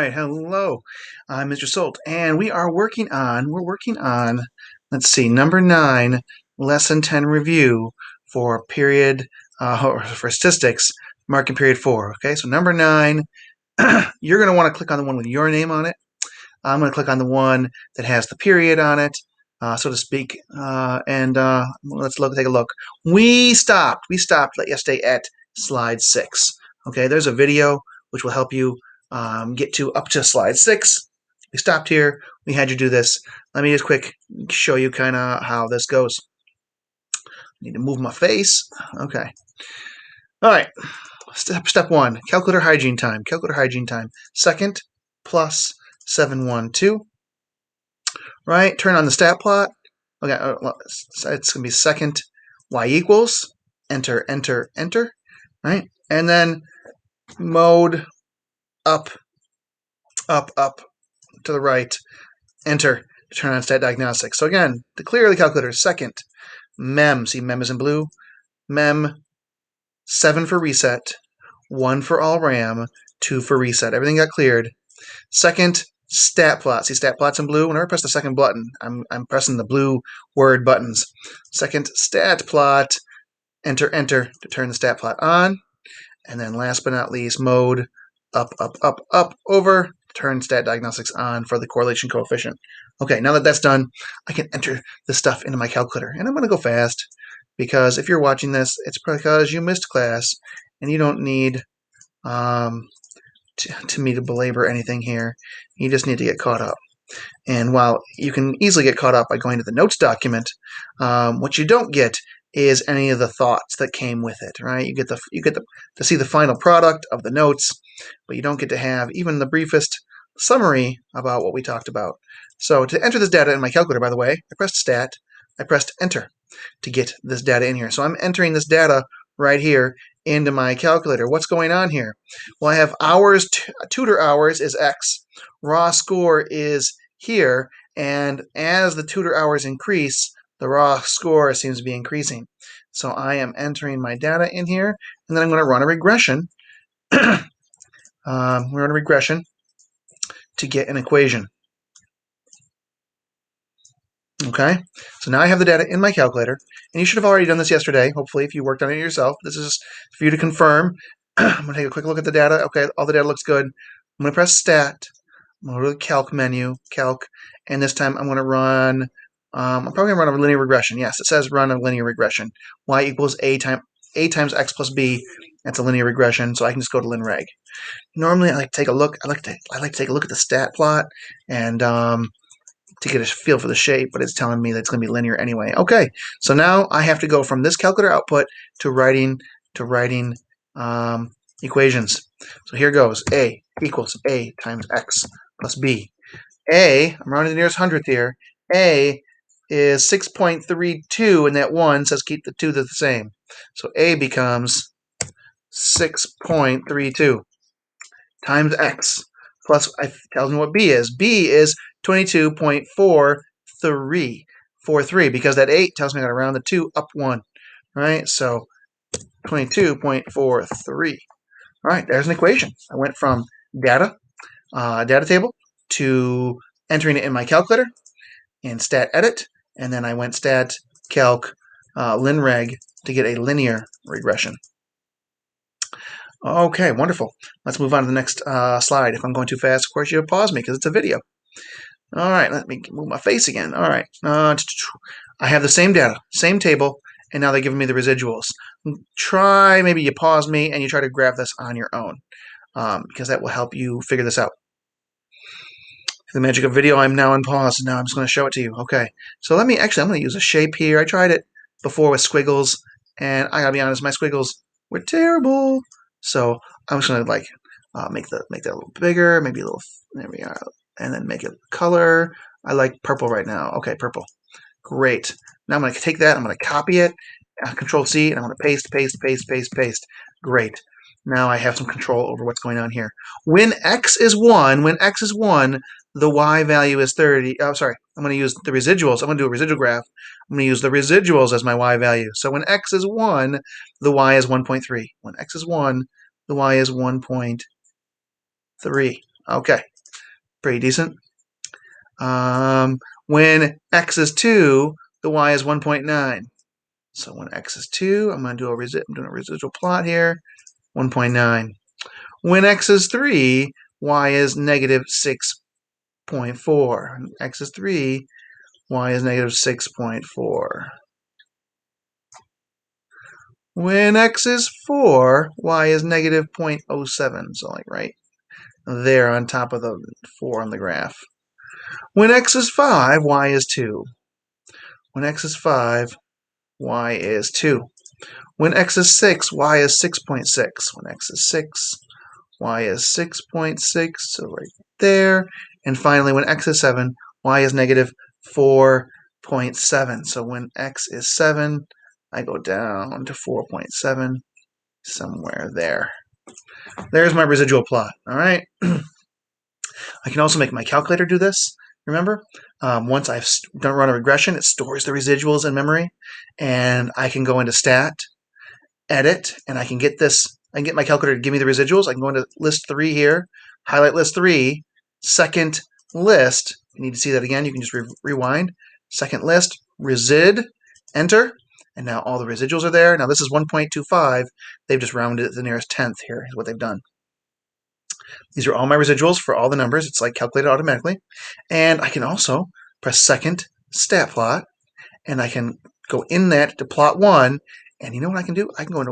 right, hello. I'm Mr. Solt, and we're working on, let's see, number 9, lesson 10 review for period, or for statistics, marking period 4. Okay, so number 9, you're going to want to click on the one with your name on it. I'm going to click on the one that has the period on it, so to speak, and let's take a look. We stopped yesterday at slide 6. Okay, there's a video which will help you get up to slide 6. We stopped here. We had you do this. Let me just quick show you kind of how this goes. Need to move my face. Okay. All right. Step 1, calculator hygiene time. Calculator hygiene time. Second plus 712. Right? Turn on the stat plot. Okay, it's going to be second y equals. Enter, enter, enter. Right? And then mode up, up, up to the right. Enter to turn on stat diagnostics. So again, to clear the calculator, second mem. See, mem is in blue. Mem 7 for reset, 1 for all RAM, 2 for reset. Everything got cleared. Second, stat plot. See stat plots in blue? Whenever I press the second button, I'm pressing the blue word buttons. Second, stat plot. Enter, enter to turn the stat plot on. And then last but not least, mode up, up, up, up, over. Turn stat diagnostics on for the correlation coefficient. Okay, now that that's done, I can enter the stuff into my calculator. And I'm going to go fast because if you're watching this, it's because you missed class and you don't need to me to belabor anything here. You just need to get caught up. And while you can easily get caught up by going to the notes document, what you don't get is any of the thoughts that came with it. Right? You get to see the final product of the notes, but you don't get to have even the briefest summary about what we talked about. So to enter this data in my calculator, by the way, I pressed stat, I pressed enter to get this data in here. So I'm entering this data right here into my calculator. What's going on here? Well, I have hours, tutor hours is X, raw score is here, and as the tutor hours increase, the raw score seems to be increasing. So I am entering my data in here, and then I'm going to run a regression. Run a regression to get an equation. Okay, so now I have the data in my calculator, and you should have already done this yesterday, hopefully, if you worked on it yourself. This is for you to confirm. I'm going to take a quick look at the data. Okay, all the data looks good. I'm going to press Stat. I'm going to go to the Calc menu, Calc, and this time I'm going to run, I'm probably going to run a linear regression. Yes, it says run a linear regression. Y equals A times X plus B. That's a linear regression, so I can just go to linreg. Normally, I like to take a look. I like to take a look at the stat plot and to get a feel for the shape, but it's telling me that it's going to be linear anyway. Okay, so now I have to go from this calculator output to writing equations. So here goes. A equals A times X plus B. A, I'm rounding the nearest hundredth here. A is 6.32, and that 1 says keep the 2 the same. So A becomes 6.32 times X plus, it tells me what B is. B is 22.43, because that 8 tells me I got to round the 2 up 1, right? So 22.43. All right, there's an equation. I went from data table to entering it in my calculator in stat edit, and then I went stat calc linreg to get a linear regression. Okay, wonderful. Let's move on to the next slide. If I'm going too fast, of course, you pause me because it's a video. All right, let me move my face again. All right. I have the same data, same table, and now they're giving me the residuals. Maybe you pause me and you try to grab this on your own, because that will help you figure this out. The magic of video, I'm now on pause. Now I'm just going to show it to you. Okay, so I'm going to use a shape here. I tried it before with squiggles, and I gotta be honest, my squiggles were terrible. So I'm just going to make that a little bigger, maybe a little. There we are, and then make it color. I like purple right now. Okay, purple. Great. Now I'm going to take that. I'm going to copy it. Control C, and I'm going to paste, paste, paste, paste, paste. Great. Now I have some control over what's going on here. When X is 1, the Y value is 30. Oh, sorry. I'm going to use the residuals. I'm going to do a residual graph. I'm going to use the residuals as my Y value. So when X is 1, the Y is 1.3. When X is 1, the Y is 1.3. Okay. Pretty decent. When x is 2, the y is 1.9. So when x is 2, I'm doing a residual plot here, 1.9. When x is 3, y is negative 6.4. X is 3, y is negative 6.4. When x is 4, y is negative 0.07. So like right there on top of the 4 on the graph. When x is 5, y is 2. When x is 5, y is 2. When x is 6, y is 6.6. When x is 6, y is 6.6, so right there. And finally, when x is 7, y is negative 4.7. So when x is 7, I go down to 4.7, somewhere there. There's my residual plot, all right? I can also make my calculator do this, remember? Once I've run a regression, it stores the residuals in memory, and I can go into stat, edit, and I can get my calculator to give me the residuals. I can go into list 3 here, highlight list 3, second list. You need to see that again, you can just rewind. Second list, resid, enter, and now all the residuals are there. Now this is 1.25. They've just rounded it to the nearest tenth here is what they've done. These are all my residuals for all the numbers. It's like calculated automatically. And I can also press second stat plot, and I can go in that to plot 1. And you know what I can do? I can go into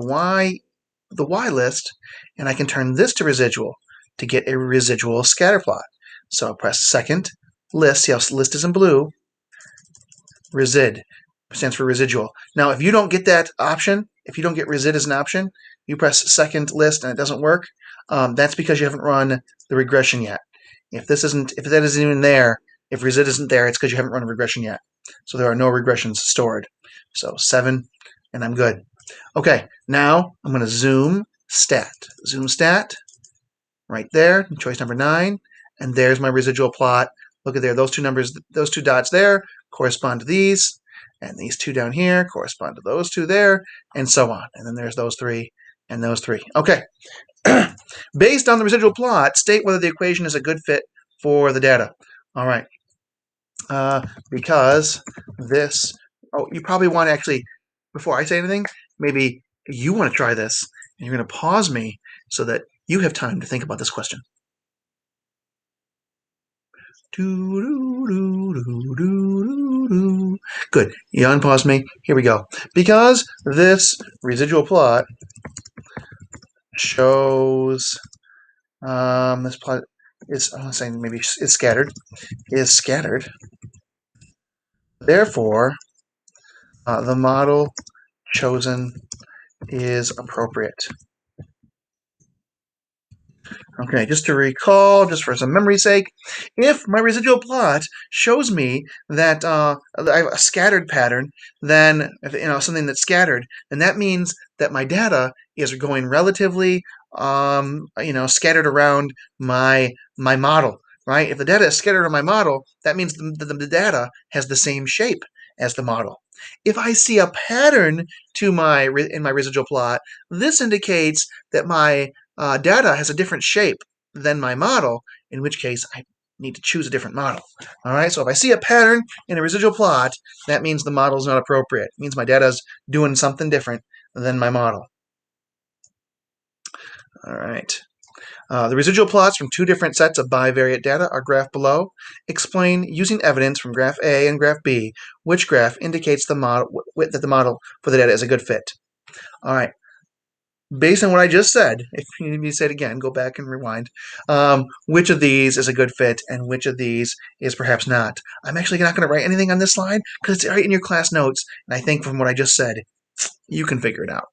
the Y list, and I can turn this to residual to get a residual scatter plot. So I'll press second list. See how list is in blue? Resid stands for residual. Now, if you don't get that option, if you don't get resid as an option, you press second list and it doesn't work. That's because you haven't run the regression yet. If that isn't even there, if resid isn't there, it's because you haven't run a regression yet. So there are no regressions stored. So 7, and I'm good. Okay, now I'm going to zoom stat. Zoom stat, right there, choice number 9, and there's my residual plot. Look at there, those two numbers, those two dots there correspond to these, and these two down here correspond to those two there, and so on. And then there's those 3 and those 3. Okay. Based on the residual plot, state whether the equation is a good fit for the data. All right. Because this, you probably want to actually, before I say anything, maybe you want to try this, and you're going to pause me so that you have time to think about this question. Good. You unpause me. Here we go. Because this residual plot shows this plot is, I'm saying maybe it's scattered. Is scattered. Therefore, the model chosen is appropriate. Okay, just to recall, just for some memory's sake, if my residual plot shows me that I have a scattered pattern, then something that's scattered, then that means that my data is going relatively scattered around my model, right? If the data is scattered on my model, that means the data has the same shape as the model. If I see a pattern in my residual plot, this indicates that my data has a different shape than my model, in which case I need to choose a different model. All right, so if I see a pattern in a residual plot, that means the model is not appropriate. It means my data is doing something different than my model. All right. The residual plots from 2 different sets of bivariate data are graphed below. Explain, using evidence from graph A and graph B, which graph indicates that the model for the data is a good fit. All right. Based on what I just said, if you need me to say it again, go back and rewind. Which of these is a good fit and which of these is perhaps not? I'm actually not going to write anything on this slide because it's right in your class notes. And I think from what I just said, you can figure it out.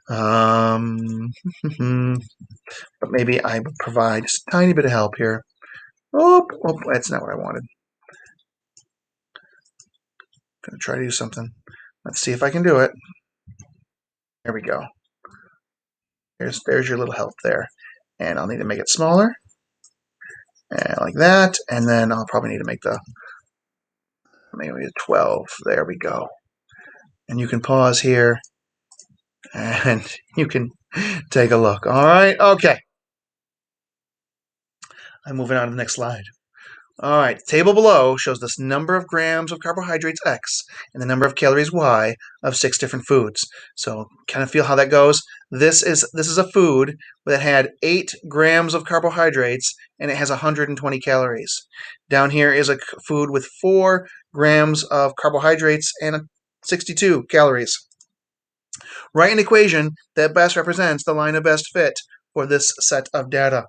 But maybe I would provide just a tiny bit of help here. Oh, that's not what I wanted. I'm going to try to do something. Let's see if I can do it. There we go. There's your little help there. And I'll need to make it smaller. And like that. And then I'll probably need to make maybe 12. There we go. And you can pause here. And you can take a look. All right. Okay. I'm moving on to the next slide. All right, the table below shows this number of grams of carbohydrates X and the number of calories Y of 6 different foods. So kind of feel how that goes. This is a food that had 8 grams of carbohydrates and it has 120 calories. Down here is a food with 4 grams of carbohydrates and 62 calories. Write an equation that best represents the line of best fit for this set of data.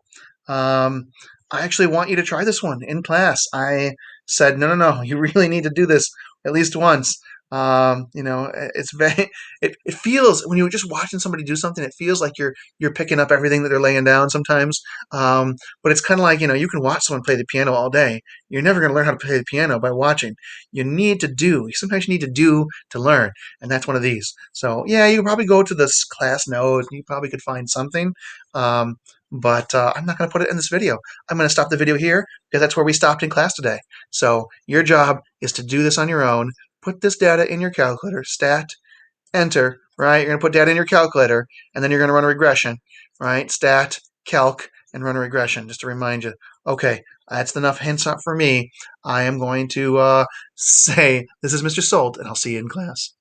Um, I actually want you to try this one in class. I said, no, no, no, you really need to do this at least once. It's very, it feels when you're just watching somebody do something, it feels like you're picking up everything that they're laying down sometimes. But it's kind of like, you can watch someone play the piano all day. You're never going to learn how to play the piano by watching. Sometimes you need to do to learn, and that's one of these. So yeah, you could probably go to this class notes, and you probably could find something. Um, but I'm not going to put it in this video. I'm going to stop the video here because that's where we stopped in class today. So your job is to do this on your own. Put this data in your calculator, stat, enter, right? You're going to put data in your calculator, and then you're going to run a regression, right? Stat, calc, and run a regression, just to remind you. Okay, that's enough hints up for me. I am going to say this is Mr. Solt, and I'll see you in class.